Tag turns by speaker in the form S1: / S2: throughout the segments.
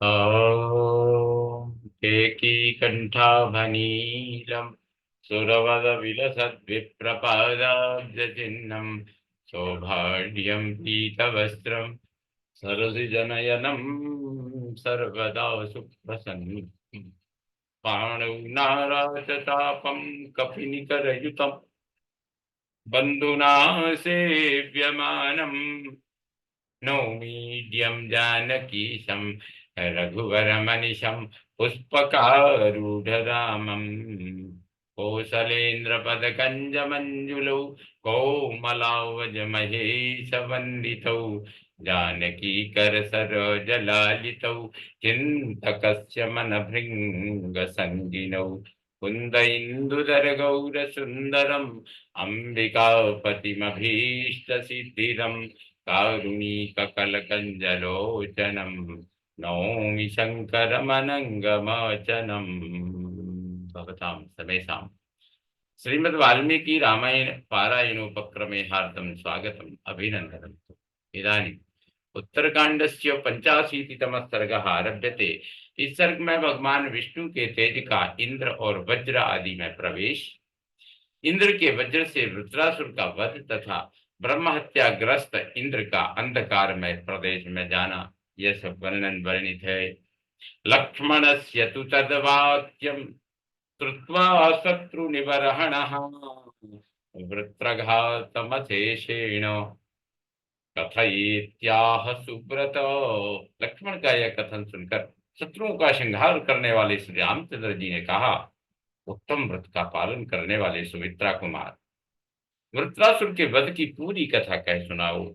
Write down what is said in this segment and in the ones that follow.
S1: ॐ केकीकण्ठाभनीलं सुरवरविलसद्विप्रपादाब्जचिह्नं सौभाग्यं पीतवस्त्रं सरसिजनयनं सर्वदा सुप्रसन्नं पाणौ नाराचतापं कपिनिकरयुतं बन्धुना सेव्यमानम् नौमीड्यं जानकीशं रघुवरमनिशं पुष्पकारूढरामम् कोसलेन्द्रपदकञ्जमञ्जुलौ कोमलावजमहेशवन्दितौ जानकीकरसरोजलालितौ चिन्तकस्य मनभृङ्गसङ्गिनौ कुन्द इन्दुधरगौरसुन्दरम् अम्बिकापतिमभीष्टसिद्धिदम् कारुणीककलकञ्जलोचनं नौमि शङ्करमनङ्गमोचनम् भवतां समेषां श्रीमद् वाल्मीकि रामायण पारायणोपक्रमे हार्दं स्वागतम् अभिनन्दनम्। इदानीम् उत्तरकांडस्य 85तमः सर्गः आरभ्यते। इस सर्ग में भगवान विष्णु के तेज का इंद्र और वज्र आदि में प्रवेश, इंद्र के वज्र से वृत्रासुर का वध तथा ब्रह्म हत्याग्रस्त इंद्र का अंधकार में प्रदेश में जाना, यह सब वर्णन वर्णित है। लक्ष्मणस्य तु तद्वाक्यं श्रुत्वा शत्रु निबर्हणः वृत्रघातमशेषेण कथयेत्याह सुब्रत। लक्ष्मण का यह कथन सुनकर शत्रुओं का संहार करने वाले श्री रामचंद्र जी ने कहा, उत्तम व्रत का पालन करने वाले सुमित्रा कुमार, वृत्रासुर के वध की पूरी कथा कह सुनाओ।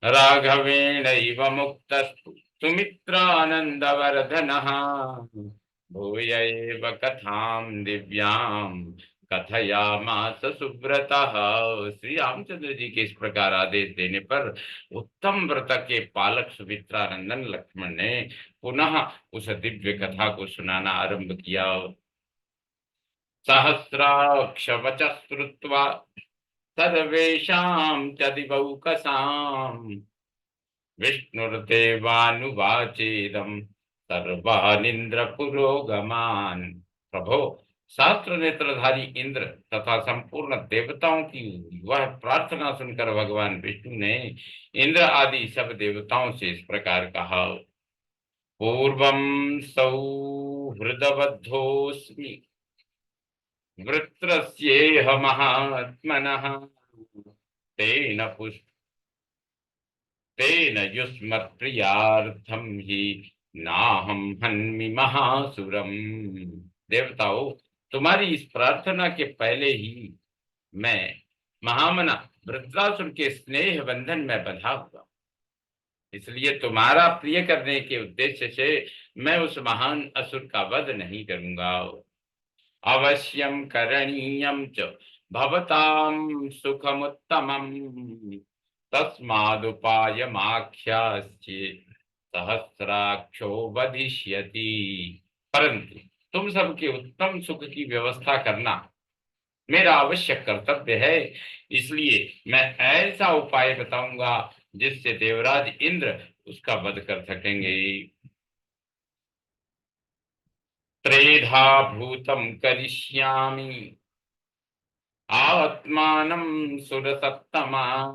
S1: राघवेण इव मुक्तस्तु सुमित्रानंदवर्धनः भूय एव कथां दिव्यां कथयामास सुब्रतः। श्री रामचंद्र जी के इस प्रकार आदेश देने पर उत्तम व्रत के पालक सुमित्रानंदन लक्ष्मण ने पुनः उस दिव्य कथा को सुनाना आरंभ किया। सहस्राक्ष वचः श्रुत्वा सर्वेषां च दिवौकसां विष्णुर्देवानुवाचेदं सर्वानिन्द्र पुरोगमान्। प्रभो, शास्त्र नेत्रधारी इंद्र तथा संपूर्ण देवताओं की वह प्रार्थना सुनकर भगवान विष्णु ने इंद्र आदि सब देवताओं से इस प्रकार कहा, पूर्वं सौहृदबद्धोऽस्मि वृत्रस्येह महात्मनः तेन तेन युष्मत्प्रियार्थं हि नाहं हन्मि महासुरम। देवताओं, तुम्हारी इस प्रार्थना के पहले ही मैं महामना वृत्रासुर के स्नेह बंधन में बंधा हुआ, इसलिए तुम्हारा प्रिय करने के उद्देश्य से मैं उस महान असुर का वध नहीं करूंगा। अवश्यं करणीयं च भवतां सुखमुत्तमम् तस्मादुपायमाख्यास्ये सहस्राक्षो वधिष्यति। परंतु तुम सबके उत्तम सुख की व्यवस्था करना मेरा आवश्यक कर्तव्य है, इसलिए मैं ऐसा उपाय बताऊंगा जिससे देवराज इंद्र उसका वध कर सकेंगे। त्रेधा भूतं करिष्यामि आत्मानं सुरसत्तमा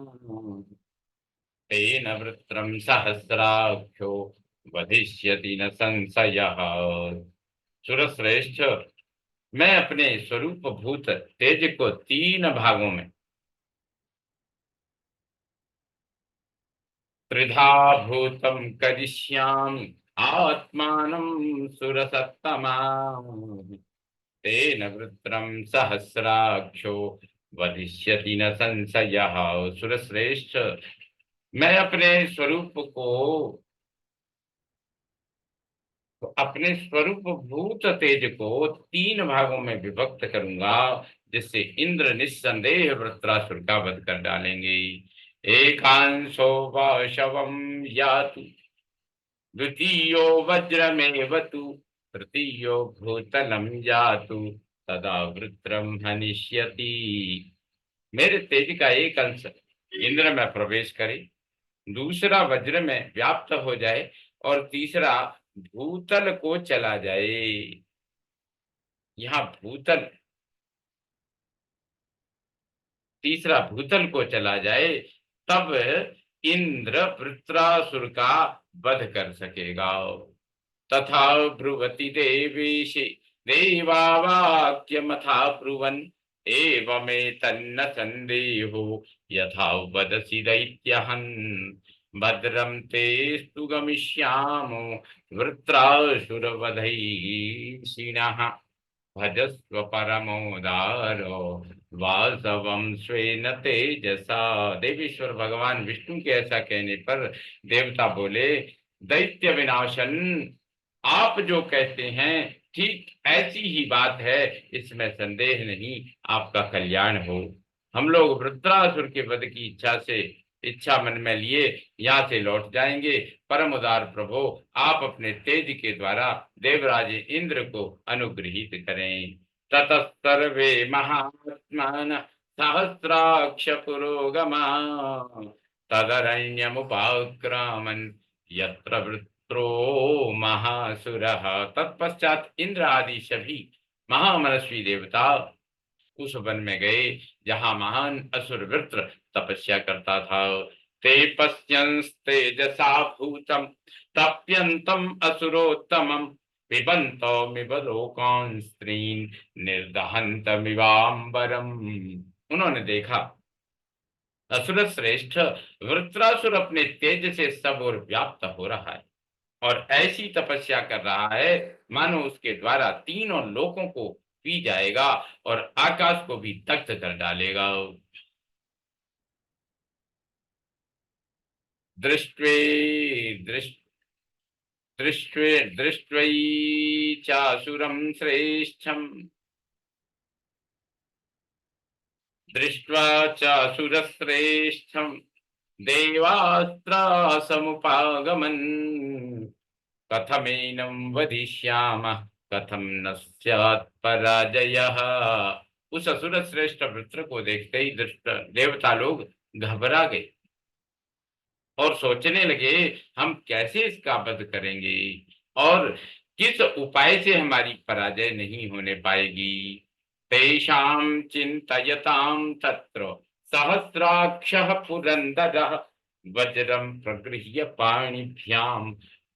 S1: तेन वृत्रं सहस्राक्षो वधिष्यति न संशयः। सुरश्रेष्ठ, मैं अपने स्वरूप भूत तेज को 3 भागों में, त्रिधा भूतं करिष्यामि आत्मानं सुरसत्तमा तेन वृत्रं सहस्राक्षो वधिष्यति न संशयः। सुरश्रेष्ठ, मैं अपने स्वरूप भूत तेज को 3 भागों में विभक्त करूंगा, जिससे इंद्र निस्संदेह वृत्रासुर का वध कर डालेंगे। एकांशो वा शवं यातु द्वितीयो वज्रमेव तु तृतीयो भूतलं यातु तदा वृत्रं हनिष्यति। मेरे तेज का एक अंश इंद्र में प्रवेश करे, दूसरा वज्र में व्याप्त हो जाए और तीसरा भूतल को चला जाए। यहाँ भूतल, तीसरा भूतल को चला जाए, तब इंद्र वृत्रासुर का वध कर सकेगा। तथा ब्रुवति देवेशे देवावाक्यमथा ब्रुवन् एवमेतन्न संदेहो यथा वदसि दैत्यहन् भद्रं ते स्तु गमिष्यामो वृत्रासुरवधैषिणः भजस्व परमोदारो वासवं स्वेन तेजसा। देवेश्वर भगवान विष्णु के ऐसा कहने पर देवता बोले, दैत्य विनाशन, आप जो कहते हैं ठीक ऐसी ही बात है, इसमें संदेह नहीं, आपका कल्याण हो। हम लोग वृत्रासुर के वध की इच्छा मन में लिए यहाँ से लौट जाएंगे। परम उदार प्रभु, आप अपने तेज के द्वारा देवराज इंद्र को अनुग्रहित करें। ततः सर्वे महात्मान सहस्राक्ष पुरोगमा तदरण्यमुपाक्रामन् यत्र वृत्रो महासुरः। तत्पश्चात इंद्र आदि सभी महामनस्वी देवता उस वन में गए जहां महान असुर वृत्र तपस्या करता था। ते पश्यंस्तेजसा भूतम तप्यंतम असुरोत्तमम पिबन्तमिव लोकान् स्त्रीन् निर्दहन्तमिवाम्बरम्। उन्होंने देखा असुर श्रेष्ठ वृत्रासुर अपने तेज से सब ओर व्याप्त हो रहा है और ऐसी तपस्या कर रहा है मानो उसके द्वारा तीनों लोकों को पी जाएगा और आकाश को भी तख्त कर डालेगा। दृष्ट्वे दृष्ट दृष्ट्वे दृष्ट्वैचासुरं श्रेष्ठम् दृष्ट्वा चासुरश्रेष्ठं देवास्त्रासमुपागमन् कथमेनं वदिष्यामः कथम न स्यात् पराजयः। उस असुर श्रेष्ठ वृत्र को देखते ही दृष्ट देवता लोग घबरा गए और सोचने लगे, हम कैसे इसका वध करेंगे और किस उपाय से हमारी पराजय नहीं होने पाएगी। तेषां चिन्तयतां तत्र सहस्राक्षः पुरन्दरः वज्रं प्रगृह्य पाणिभ्यां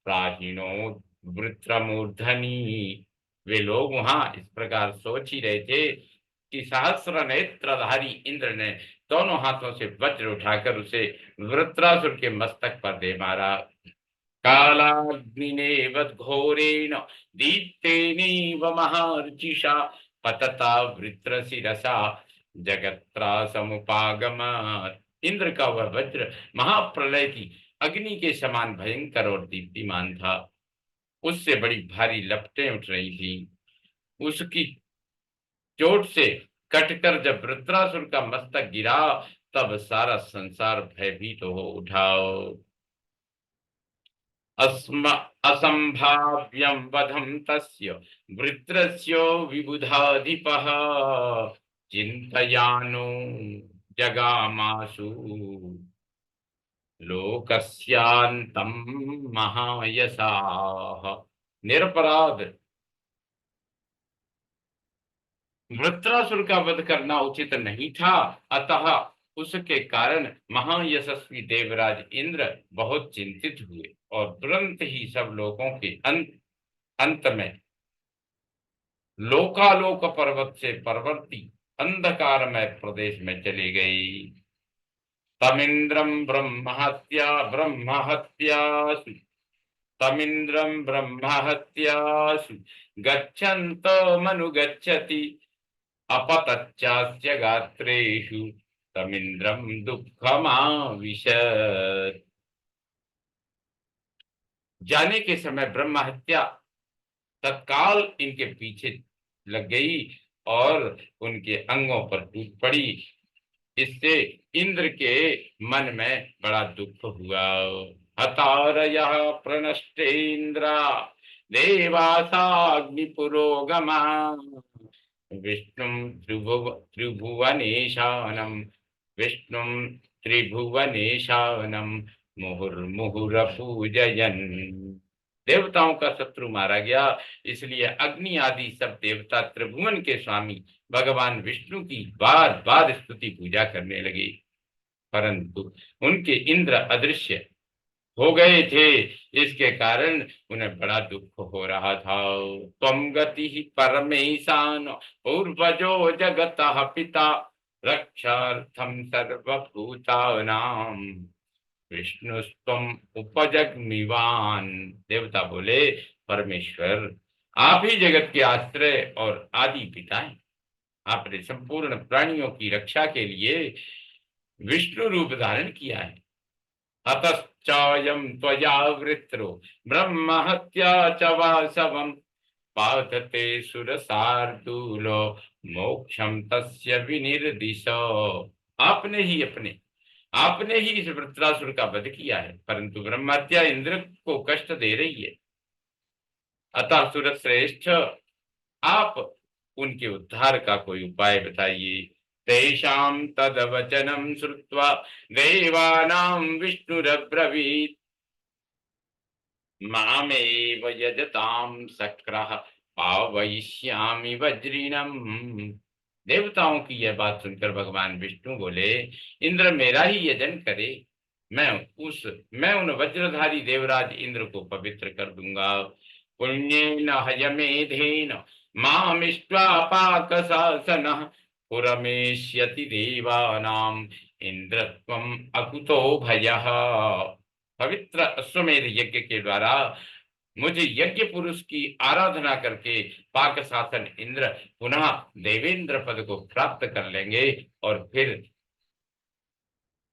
S1: प्राहिणो वृत्रमूर्धनि। वे लोग वहां इस प्रकार सोच ही रहे थे कि सहस्र नेत्रधारी इंद्र ने दोनों हाथों से वज्र उठाकर उसे वृत्रासुर के मस्तक पर दे मारा। कालाग्निनेव घोरेण दीप्तेनैव महार्चिषा पतता वृत्रशिरसा जगत्रासमुपागमात्। इंद्र का वह वज्र महाप्रलय की अग्नि के समान भयंकर और दीप्तिमान था। उससे बड़ी भारी लपटें उठ रही थी। उसकी चोट से कटकर जब वृत्रासुर का मस्तक गिरा तब सारा संसार भयभीत तो हो उठा। असंभाव्यं वधं तस्य वृत्रस्य विबुधाधिपः चिन्तयानो जगामासु लोकस्यान्तं महायशाः। निरपराध वृत्रासुर का वध करना उचित नहीं था, अतः उसके कारण महायशस्वी देवराज इंद्र बहुत चिंतित हुए और तुरंत ही सब लोगों के अंत में लोकालोक पर्वत से परवर्ती अंधकारमय प्रदेश में चले गई। तमिंद्रम ब्रह्महत्यासु तमिंद्रम ब्रह्महत्यासु गच्छन्तमनुगच्छति अपतच्चास्य गात्रेषु तमिंद्रम दुःखमाविशत्। जाने के समय ब्रह्म हत्या तत्काल इनके पीछे लग गई और उनके अंगों पर टूट पड़ी। इससे इंद्र के मन में बड़ा दुख हुआ। हतारयः प्रणष्टेन्द्रा देवासाग्निपुरोगमा विष्णुं त्रिभुवनेशानं विष्णुं त्रिभुवनेशानं मुहुर्मुहुरपूजयन्। देवताओं का शत्रु मारा गया। इसलिए अग्नि आदि सब देवता त्रिभुवन के स्वामी भगवान विष्णु की बार बार स्तुति पूजा करने लगे, परंतु उनके इंद्र अदृश्य हो गए थे। इसके कारण उन्हें बड़ा दुख हो रहा था। त्वं गति परमेशान पूर्वजो जगत पिता रक्षार्थम सर्वभूतानां विष्णुस्त्वं उपजग्मिवान। देवता बोले, परमेश्वर आप ही जगत के आश्रय और आदि पिता हैं। आपने संपूर्ण प्राणियों की रक्षा के लिए विष्णु रूप धारण किया है। अतश्चायं त्वया वृत्रो ब्रह्म हत्या च वासवम् पार्थते सुरसार्दूलो मोक्षम तस्य विनिर्दिश। आपने ही इस वृत्रासुर का वध किया है, परंतु ब्रह्म हत्या इंद्र को कष्ट दे रही है। अतः सुर श्रेष्ठ, आप उनके उद्धार का कोई उपाय बताइए। तेषां तदवचनं श्रुत्वा देवानां विष्णुरब्रवीत् मामेव यजतां शक्रः पावयिष्यामि वज्रिणम्। देवताओं की यह बात सुनकर भगवान विष्णु बोले, इंद्र मेरा ही यजन करे, मैं मैं उन वज्रधारी देवराज इंद्र को पवित्र कर दूंगा। पुण्येन हयमेधेन मामिष्ट्वा पाक शासनः पुरमेष्यति देवानां इंद्रत्वम् अकुतो भयः। पवित्र अश्वमेध यज्ञ के द्वारा मुझे यज्ञ पुरुष की आराधना करके पाक शासन इंद्र पुनः देवेंद्र पद को प्राप्त कर लेंगे और फिर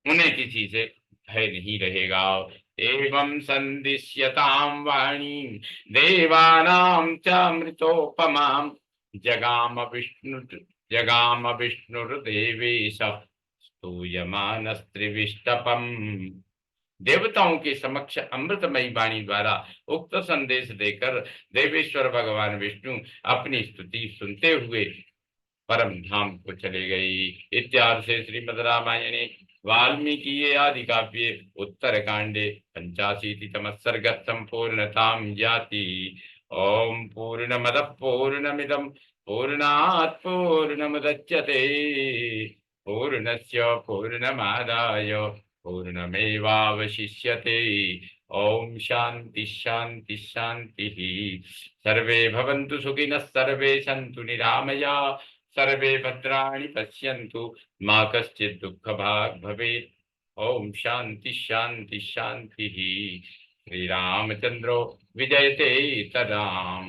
S1: उन्हें किसी से भय नहीं रहेगा। एवं संदिश्यतां वाणी देवानां च अमृतोपमां जगाम विष्णुर्देवेश स्तूयमानस्त्रिविष्टपम्। देवताओं के समक्ष अमृतमयी वाणी द्वारा उक्त संदेश देकर देवेश्वर भगवान विष्णु अपनी स्तुति सुनते हुए परम धाम को चले गए। इत्यादि से श्रीमद् रामायणे वाल्मीकि आदि काव्ये उत्तर कांडे 85तम सर्ग संपूर्णतां याति। ओम पूर्णमद पूर्णमिदं पूर्णात् पूर्णमुदच्यते पूर्णस्य पूर्णमादाय पूर्णमेवावशिष्यते। ओम शांति शांति शांति। सर्वे भवन्तु सुखिनः सर्वे सन्तु निरामया सर्वे भद्राणि पश्यन्तु मा कश्चित् दुःखभाग् भवेत्। ओम शांति शांति शांति। श्री रामचंद्रो विजयते तदाम।